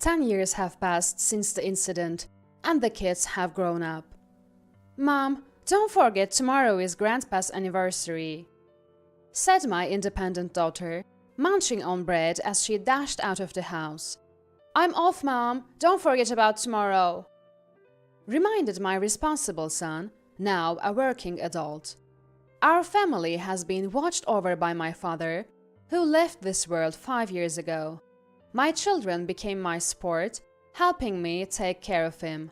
10 years have passed since the incident, and the kids have grown up. "Mom, don't forget tomorrow is Grandpa's anniversary," said my independent daughter, munching on bread as she dashed out of the house. "I'm off, Mom. Don't forget about tomorrow," reminded my responsible son, now a working adult. Our family has been watched over by my father, who left this world 5 years ago. My children became my support, helping me take care of him.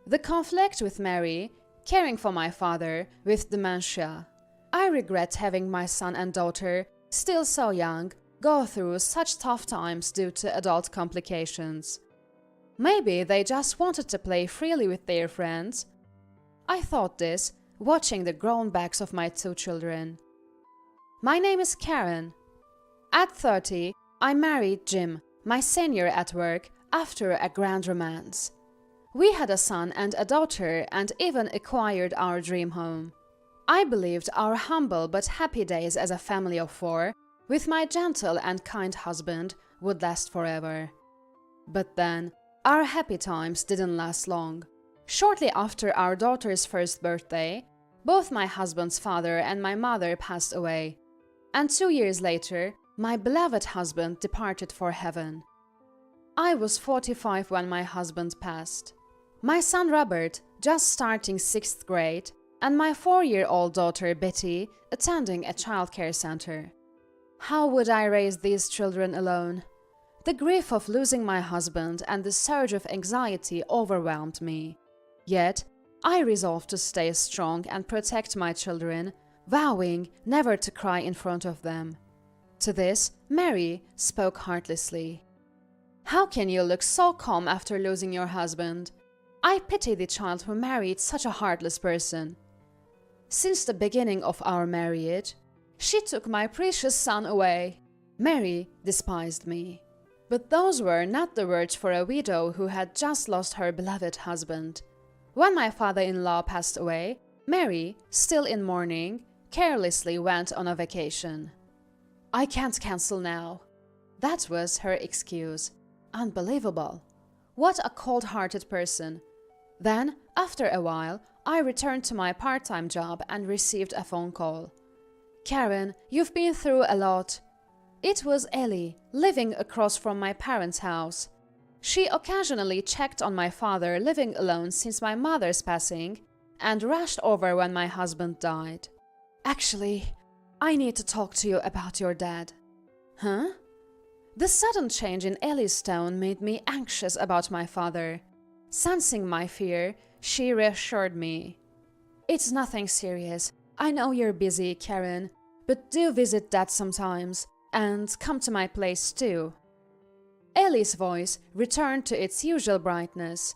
The conflict with Mary, caring for my father with dementia. I regret having my son and daughter, still so young, go through such tough times due to adult complications. Maybe they just wanted to play freely with their friends. I thought this, watching the grown backs of my 2 children. My name is Karen. At 30, I married Jim, my senior at work, after a grand romance. We had a son and a daughter and even acquired our dream home. I believed our humble but happy days as a family of 4, with my gentle and kind husband, would last forever. But then, our happy times didn't last long. Shortly after our daughter's first birthday, both my husband's father and my mother passed away, and 2 years later, my beloved husband departed for heaven. I was 45 when my husband passed. My son Robert, just starting 6th grade, and my 4-year-old daughter Betty, attending a childcare center. How would I raise these children alone? The grief of losing my husband and the surge of anxiety overwhelmed me. Yet, I resolved to stay strong and protect my children, vowing never to cry in front of them. To this, Mary spoke heartlessly. "How can you look so calm after losing your husband? I pity the child who married such a heartless person. Since the beginning of our marriage, she took my precious son away." Mary despised me. But those were not the words for a widow who had just lost her beloved husband. When my father-in-law passed away, Mary, still in mourning, carelessly went on a vacation. "I can't cancel now." That was her excuse. Unbelievable. What a cold-hearted person. Then, after a while, I returned to my part-time job and received a phone call. "Karen, you've been through a lot." It was Ellie, living across from my parents' house. She occasionally checked on my father living alone since my mother's passing and rushed over when my husband died. "Actually, I need to talk to you about your dad." "Huh?" The sudden change in Ellie's tone made me anxious about my father. Sensing my fear, she reassured me. "It's nothing serious. I know you're busy, Karen, but do visit Dad sometimes, and come to my place too." Ellie's voice returned to its usual brightness.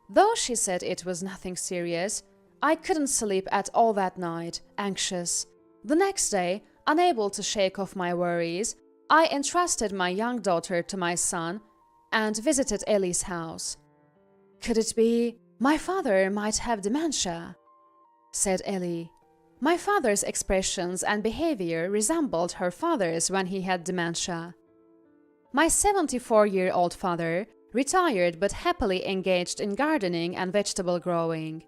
Though she said it was nothing serious, I couldn't sleep at all that night, anxious. The next day, unable to shake off my worries, I entrusted my young daughter to my son and visited Ellie's house. "Could it be my father might have dementia?" said Ellie. My father's expressions and behavior resembled her father's when he had dementia. My 74-year-old father, retired but happily engaged in gardening and vegetable growing,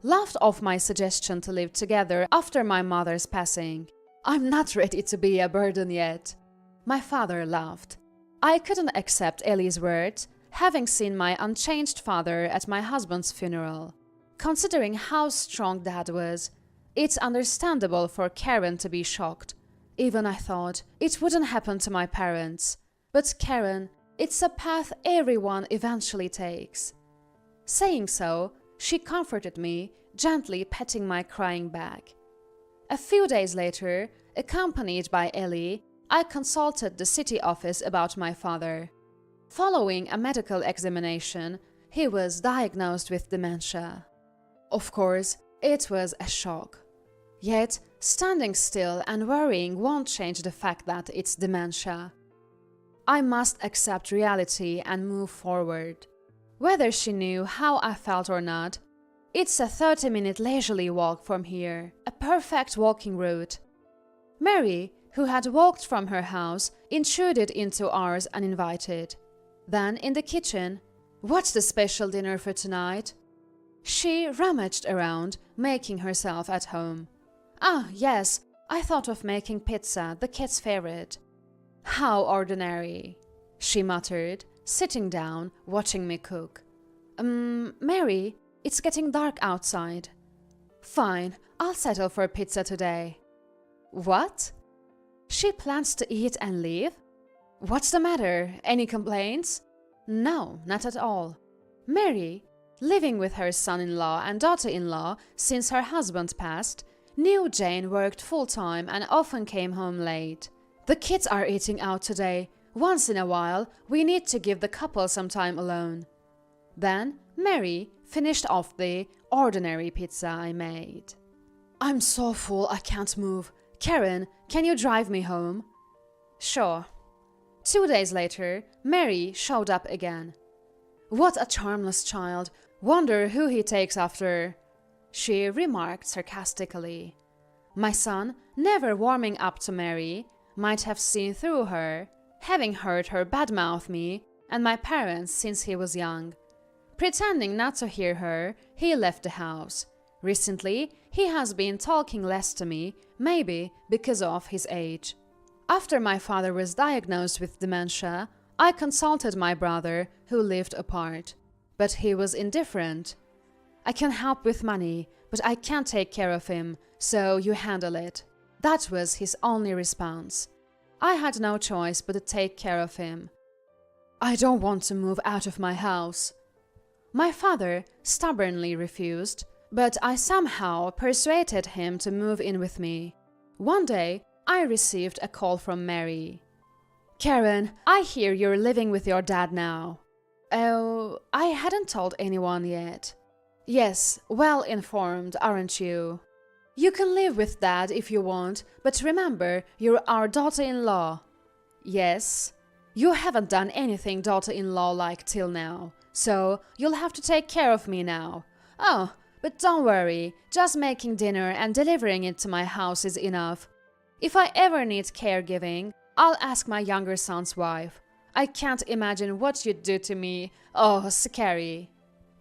laughed off my suggestion to live together after my mother's passing. "I'm not ready to be a burden yet." My father laughed. I couldn't accept Ellie's words, having seen my unchanged father at my husband's funeral. Considering how strong Dad was, it's understandable for Karen to be shocked. Even I thought it wouldn't happen to my parents. But Karen, it's a path everyone eventually takes. Saying so, she comforted me, gently petting my crying back. A few days later, accompanied by Ellie, I consulted the city office about my father. Following a medical examination, he was diagnosed with dementia. Of course, it was a shock. Yet, standing still and worrying won't change the fact that it's dementia. I must accept reality and move forward. Whether she knew how I felt or not, it's a 30-minute leisurely walk from here, a perfect walking route. Mary, who had walked from her house, intruded into ours uninvited. Then in the kitchen, "What's the special dinner for tonight?" She rummaged around, making herself at home. "Ah, yes, I thought of making pizza, the kid's favorite." "How ordinary," she muttered, sitting down, watching me cook. Mary, it's getting dark outside." "Fine, I'll settle for pizza today." "What? She plans to eat and leave? What's the matter? Any complaints?" "No, not at all. Mary, living with her son-in-law and daughter-in-law since her husband passed, knew Jane worked full-time and often came home late. The kids are eating out today. Once in a while, we need to give the couple some time alone." Then Mary finished off the ordinary pizza I made. "I'm so full I can't move. Karen, can you drive me home?" "Sure." 2 days later, Mary showed up again. "What a charmless child. Wonder who he takes after," she remarked sarcastically. My son, never warming up to Mary, might have seen through her, having heard her badmouth me and my parents since he was young. Pretending not to hear her, he left the house. Recently, he has been talking less to me, maybe because of his age. After my father was diagnosed with dementia, I consulted my brother, who lived apart. But he was indifferent. "I can help with money, but I can't take care of him, so you handle it." That was his only response. I had no choice but to take care of him. "I don't want to move out of my house." My father stubbornly refused, but I somehow persuaded him to move in with me. One day, I received a call from Mary. "Karen, I hear you're living with your dad now." "Oh, I hadn't told anyone yet." "Yes, well informed, aren't you?" "You can live with Dad if you want, but remember, you're our daughter-in-law." "Yes." "You haven't done anything daughter-in-law-like till now, so you'll have to take care of me now." "Oh, but don't worry, just making dinner and delivering it to my house is enough. If I ever need caregiving, I'll ask my younger son's wife. I can't imagine what you'd do to me. Oh, scary."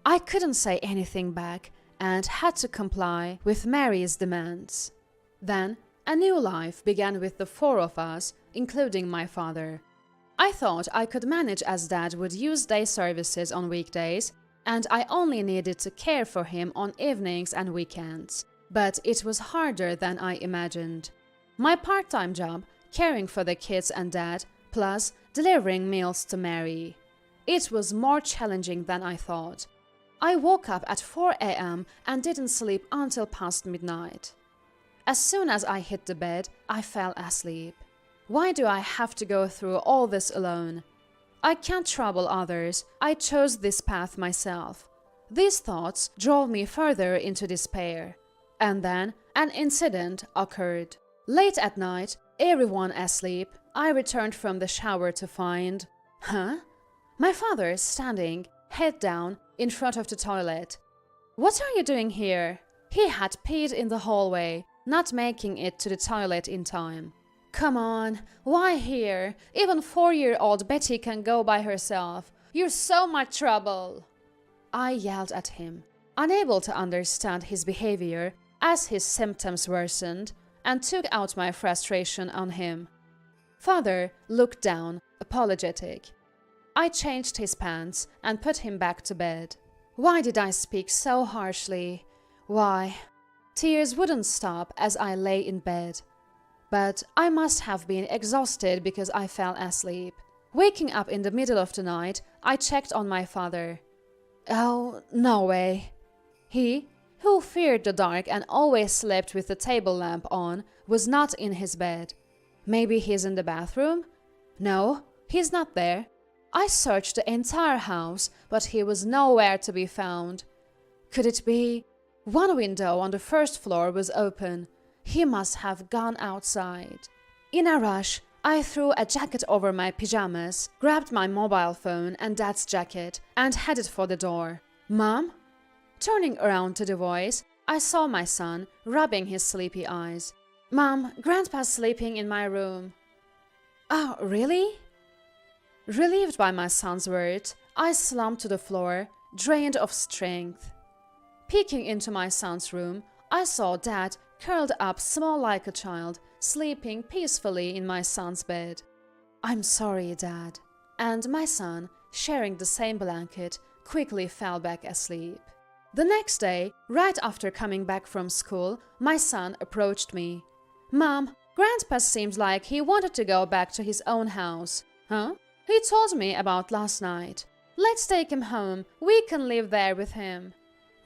I couldn't say anything back and had to comply with Mary's demands. Then a new life began with the 4 of us, including my father. I thought I could manage as Dad would use day services on weekdays, and I only needed to care for him on evenings and weekends. But it was harder than I imagined. My part-time job, caring for the kids and Dad, plus delivering meals to Mary. It was more challenging than I thought. I woke up at 4 a.m. and didn't sleep until past midnight. As soon as I hit the bed, I fell asleep. Why do I have to go through all this alone? I can't trouble others. I chose this path myself. These thoughts drove me further into despair. And then an incident occurred. Late at night, everyone asleep, I returned from the shower to find... My father standing, head down, in front of the toilet. "What are you doing here?" He had peed in the hallway, not making it to the toilet in time. "Come on, why here? Even 4-year-old Betty can go by herself. You're so much trouble." I yelled at him, unable to understand his behavior as his symptoms worsened, and took out my frustration on him. Father looked down, apologetic. I changed his pants and put him back to bed. Why did I speak so harshly? Why? Tears wouldn't stop as I lay in bed. But I must have been exhausted because I fell asleep. Waking up in the middle of the night, I checked on my father. Oh, no way. He, who feared the dark and always slept with the table lamp on, was not in his bed. Maybe he's in the bathroom? No, he's not there. I searched the entire house, but he was nowhere to be found. Could it be? One window on the first floor was open. He must have gone outside. In a rush, I threw a jacket over my pajamas, grabbed my mobile phone and Dad's jacket, and headed for the door. "Mom?" Turning around to the voice, I saw my son rubbing his sleepy eyes. "Mom, Grandpa's sleeping in my room." "Oh, really?" Relieved by my son's words, I slumped to the floor, drained of strength. Peeking into my son's room, I saw Dad curled up small like a child, sleeping peacefully in my son's bed. "I'm sorry, Dad." And my son, sharing the same blanket, quickly fell back asleep. The next day, right after coming back from school, my son approached me. "Mom, Grandpa seemed like he wanted to go back to his own house." "Huh? He told me about last night." "Let's take him home. We can live there with him."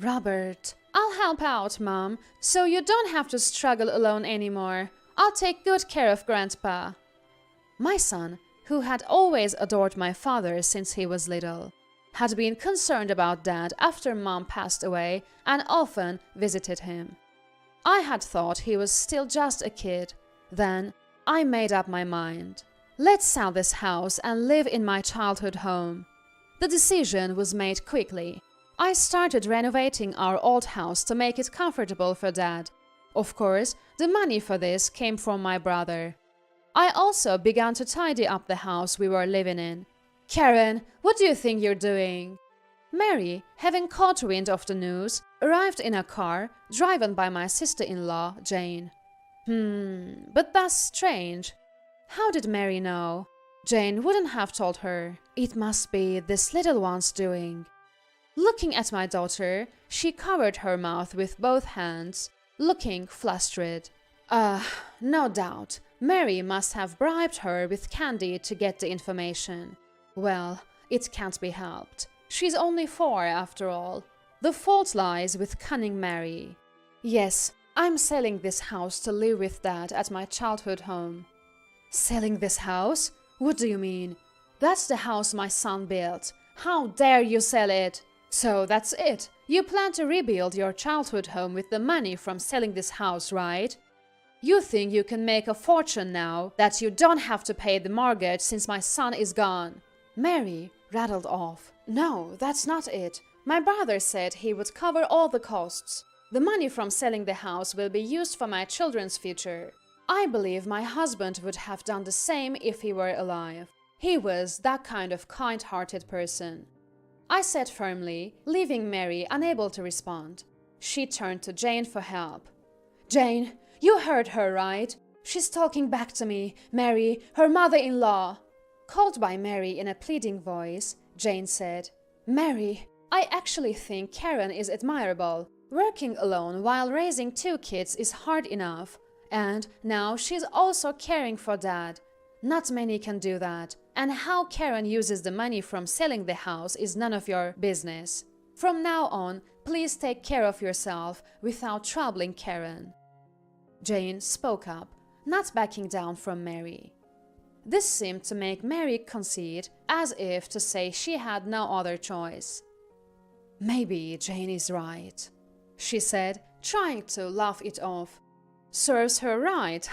"Robert, I'll help out, Mom, so you don't have to struggle alone anymore. I'll take good care of Grandpa." My son, who had always adored my father since he was little, had been concerned about Dad after Mom passed away and often visited him. I had thought he was still just a kid. Then I made up my mind. Let's sell this house and live in my childhood home. The decision was made quickly. I started renovating our old house to make it comfortable for Dad. Of course, the money for this came from my brother. I also began to tidy up the house we were living in. "Karen, what do you think you're doing?" Mary, having caught wind of the news, arrived in a car driven by my sister-in-law, Jane. But that's strange. How did Mary know? Jane wouldn't have told her. It must be this little one's doing. Looking at my daughter, she covered her mouth with both hands, looking flustered. No doubt. Mary must have bribed her with candy to get the information. Well, it can't be helped. She's only 4 after all. The fault lies with cunning Mary. Yes, I'm selling this house to live with Dad at my childhood home. Selling this house? What do you mean? That's the house my son built. How dare you sell it? So that's it. You plan to rebuild your childhood home with the money from selling this house, right? You think you can make a fortune now that you don't have to pay the mortgage since my son is gone. Mary rattled off. No, that's not it. My brother said he would cover all the costs. The money from selling the house will be used for my children's future. I believe my husband would have done the same if he were alive. He was that kind of kind-hearted person. I said firmly, leaving Mary unable to respond. She turned to Jane for help. "Jane, you heard her, right? She's talking back to me, Mary, her mother-in-law." Called by Mary in a pleading voice, Jane said, "Mary, I actually think Karen is admirable. Working alone while raising 2 kids is hard enough. And now she's also caring for Dad. Not many can do that. And how Karen uses the money from selling the house is none of your business. From now on, please take care of yourself without troubling Karen." Jane spoke up, not backing down from Mary. This seemed to make Mary concede, as if to say she had no other choice. "Maybe Jane is right," she said, trying to laugh it off. Serves her right.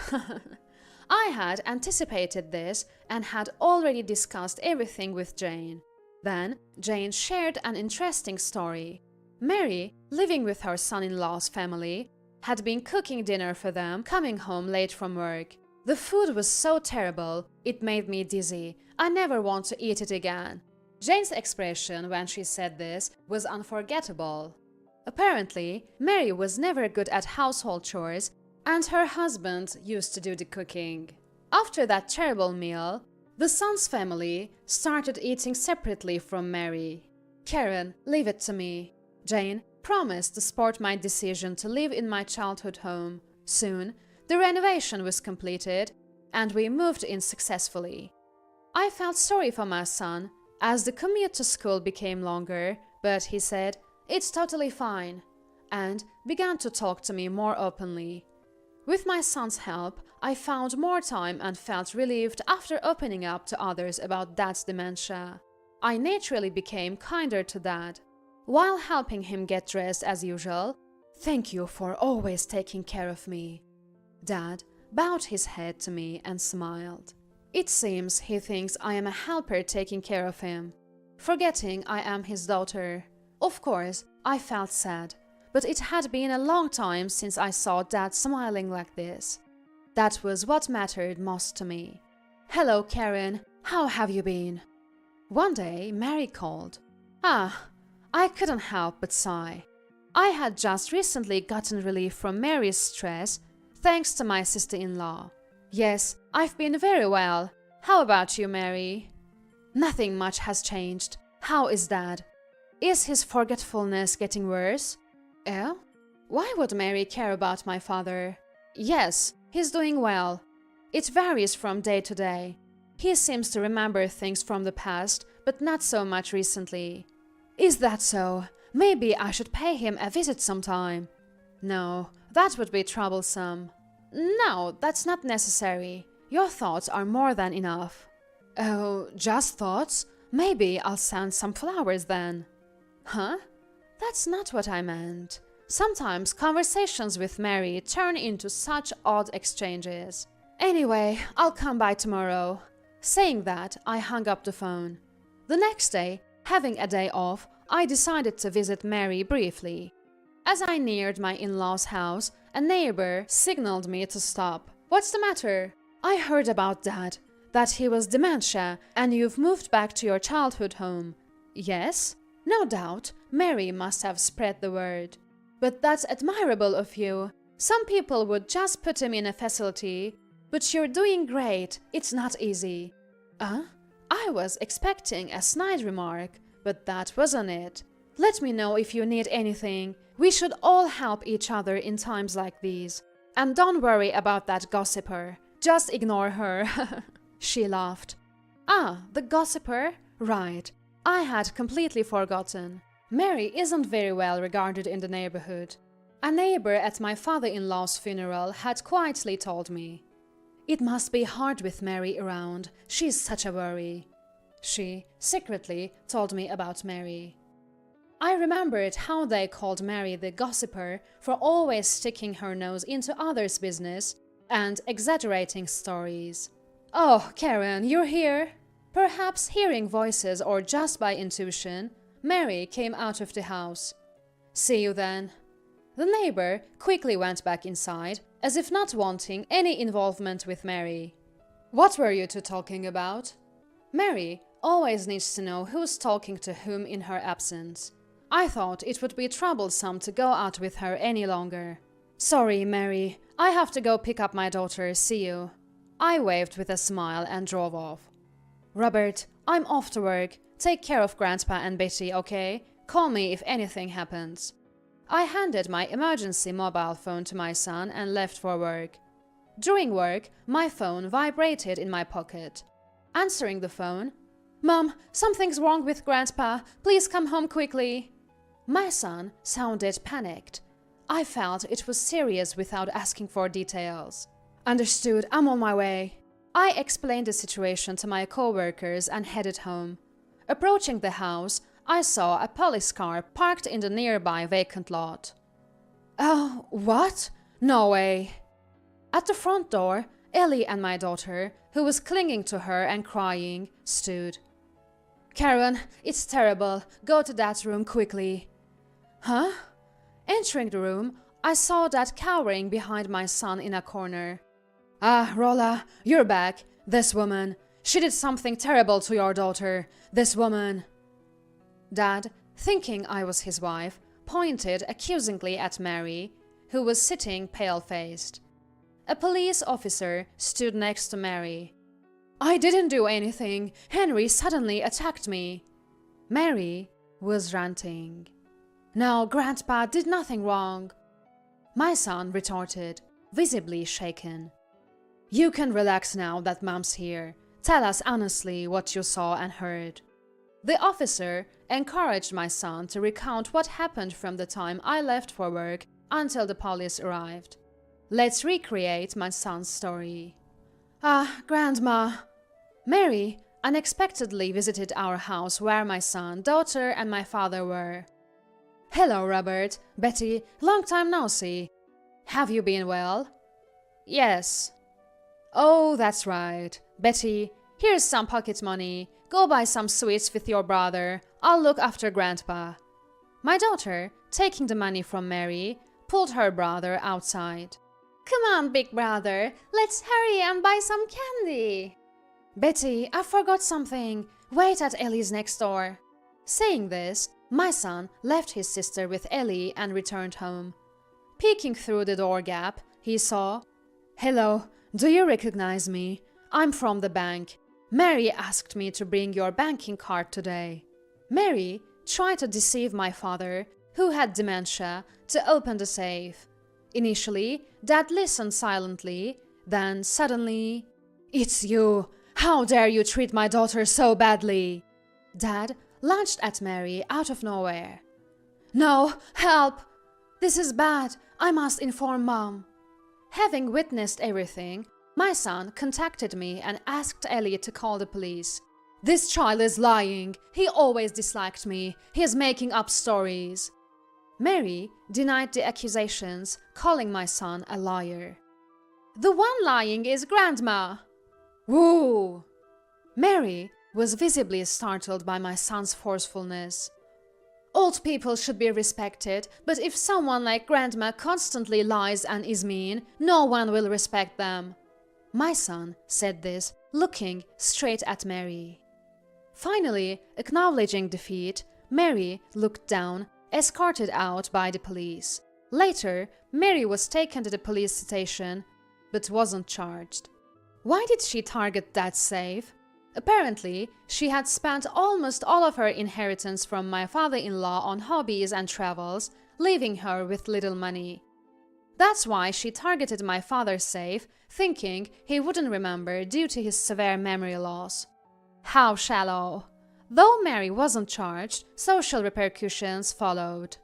I had anticipated this and had already discussed everything with Jane. Then Jane shared an interesting story. Mary, living with her son-in-law's family, had been cooking dinner for them, coming home late from work. The food was so terrible, it made me dizzy. I never want to eat it again. Jane's expression when she said this was unforgettable. Apparently, Mary was never good at household chores, and her husband used to do the cooking. After that terrible meal, the son's family started eating separately from Mary. "Karen, leave it to me." Jane promised to support my decision to live in my childhood home. Soon, the renovation was completed, and we moved in successfully. I felt sorry for my son, as the commute to school became longer, but he said, "It's totally fine," and began to talk to me more openly. With my son's help, I found more time and felt relieved after opening up to others about Dad's dementia. I naturally became kinder to Dad. While helping him get dressed as usual, "Thank you for always taking care of me." Dad bowed his head to me and smiled. It seems he thinks I am a helper taking care of him, forgetting I am his daughter. Of course, I felt sad, but it had been a long time since I saw Dad smiling like this. That was what mattered most to me. "Hello, Karen. How have you been?" One day, Mary called. I couldn't help but sigh. I had just recently gotten relief from Mary's stress thanks to my sister-in-law. Yes, I've been very well. How about you, Mary? Nothing much has changed. How is Dad? Is his forgetfulness getting worse? Oh? Why would Mary care about my father? Yes, he's doing well. It varies from day to day. He seems to remember things from the past, but not so much recently. Is that so? Maybe I should pay him a visit sometime. No, that would be troublesome. No, that's not necessary. Your thoughts are more than enough. Oh, just thoughts? Maybe I'll send some flowers then. Huh? That's not what I meant. Sometimes conversations with Mary turn into such odd exchanges. Anyway, I'll come by tomorrow. Saying that, I hung up the phone. The next day, having a day off, I decided to visit Mary briefly. As I neared my in-laws' house, a neighbor signaled me to stop. What's the matter? I heard about Dad, that he was dementia and you've moved back to your childhood home. Yes? No doubt, Mary must have spread the word. But that's admirable of you. Some people would just put him in a facility. But you're doing great. It's not easy. I was expecting a snide remark, but that wasn't it. Let me know if you need anything. We should all help each other in times like these. And don't worry about that gossiper. Just ignore her. She laughed. The gossiper? Right. I had completely forgotten. Mary isn't very well regarded in the neighborhood. A neighbor at my father-in-law's funeral had quietly told me. It must be hard with Mary around. She's such a worry. She secretly told me about Mary. I remembered how they called Mary the gossiper for always sticking her nose into others' business and exaggerating stories. Oh, Karen, you're here? Perhaps hearing voices or just by intuition, Mary came out of the house. See you then. The neighbor quickly went back inside, as if not wanting any involvement with Mary. What were you two talking about? Mary always needs to know who's talking to whom in her absence. I thought it would be troublesome to go out with her any longer. Sorry, Mary, I have to go pick up my daughter, see you. I waved with a smile and drove off. Robert, I'm off to work. Take care of Grandpa and Betty, okay? Call me if anything happens. I handed my emergency mobile phone to my son and left for work. During work, my phone vibrated in my pocket. Answering the phone, Mom, something's wrong with Grandpa. Please come home quickly. My son sounded panicked. I felt it was serious without asking for details. Understood, I'm on my way. I explained the situation to my co-workers and headed home. Approaching the house, I saw a police car parked in the nearby vacant lot. Oh, what? No way. At the front door, Ellie and my daughter, who was clinging to her and crying, stood. Karen, it's terrible. Go to that room quickly. Huh? Entering the room, I saw Dad cowering behind my son in a corner. Rolla, you're back. This woman. She did something terrible to your daughter. This woman. Dad, thinking I was his wife, pointed accusingly at Mary, who was sitting pale-faced. A police officer stood next to Mary. I didn't do anything. Henry suddenly attacked me. Mary was ranting. No, Grandpa did nothing wrong. My son retorted, visibly shaken. You can relax now that Mom's here. Tell us honestly what you saw and heard. The officer encouraged my son to recount what happened from the time I left for work until the police arrived. Let's recreate my son's story. Grandma. Mary unexpectedly visited our house where my son, daughter, and my father were. Hello, Robert. Betty, long time no see. Have you been well? Yes. Oh, that's right. Betty, here's some pocket money. Go buy some sweets with your brother. I'll look after Grandpa. My daughter, taking the money from Mary, pulled her brother outside. Come on, big brother. Let's hurry and buy some candy. Betty, I forgot something. Wait at Ellie's next door." Saying this, my son left his sister with Ellie and returned home. Peeking through the door gap, he saw, "Hello, do you recognize me? I'm from the bank. Mary asked me to bring your banking card today." Mary tried to deceive my father, who had dementia, to open the safe. Initially, Dad listened silently, then suddenly, "It's you! How dare you treat my daughter so badly?" Dad lunged at Mary out of nowhere. "No, help! This is bad. I must inform Mom." Having witnessed everything, my son contacted me and asked Ellie to call the police. "This child is lying. He always disliked me. He is making up stories." Mary denied the accusations, calling my son a liar. "The one lying is Grandma." "Woo!" Mary was visibly startled by my son's forcefulness. "Old people should be respected, but if someone like Grandma constantly lies and is mean, no one will respect them." My son said this, looking straight at Mary. Finally, acknowledging defeat, Mary looked down, escorted out by the police. Later, Mary was taken to the police station, but wasn't charged. Why did she target that safe? Apparently, she had spent almost all of her inheritance from my father-in-law on hobbies and travels, leaving her with little money. That's why she targeted my father's safe, thinking he wouldn't remember due to his severe memory loss. How shallow! Though Mary wasn't charged, social repercussions followed.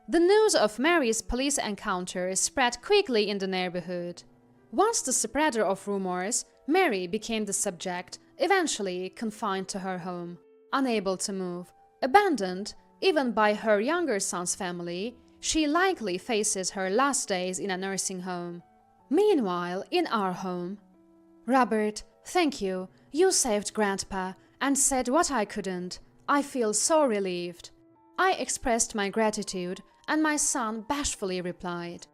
The news of Mary's police encounter spread quickly in the neighborhood. Once the spreader of rumors, Mary became the subject, eventually confined to her home. Unable to move, abandoned even by her younger son's family, she likely faces her last days in a nursing home. Meanwhile, in our home, "Robert, thank you. You saved Grandpa and said what I couldn't. I feel so relieved." I expressed my gratitude, and my son bashfully replied,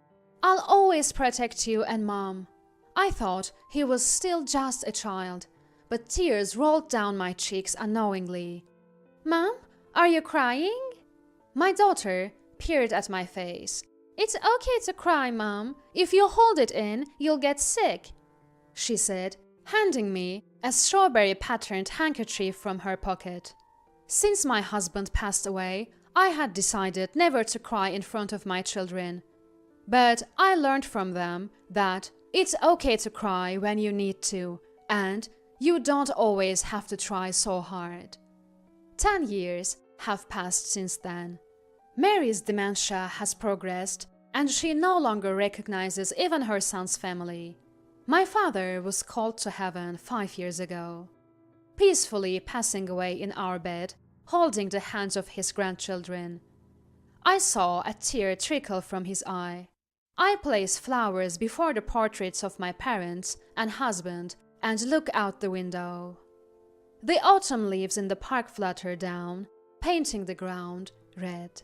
"I'll always protect you and Mom." I thought he was still just a child, but tears rolled down my cheeks unknowingly. "Mom, are you crying?" My daughter peered at my face. "It's okay to cry, Mom. If you hold it in, you'll get sick," she said, handing me a strawberry-patterned handkerchief from her pocket. Since my husband passed away, I had decided never to cry in front of my children. But I learned from them that it's okay to cry when you need to, and you don't always have to try so hard. 10 years have passed since then. Mary's dementia has progressed, and she no longer recognizes even her son's family. My father was called to heaven 5 years ago, peacefully passing away in our bed, holding the hands of his grandchildren. I saw a tear trickle from his eye. I place flowers before the portraits of my parents and husband and look out the window. The autumn leaves in the park flutter down, painting the ground red.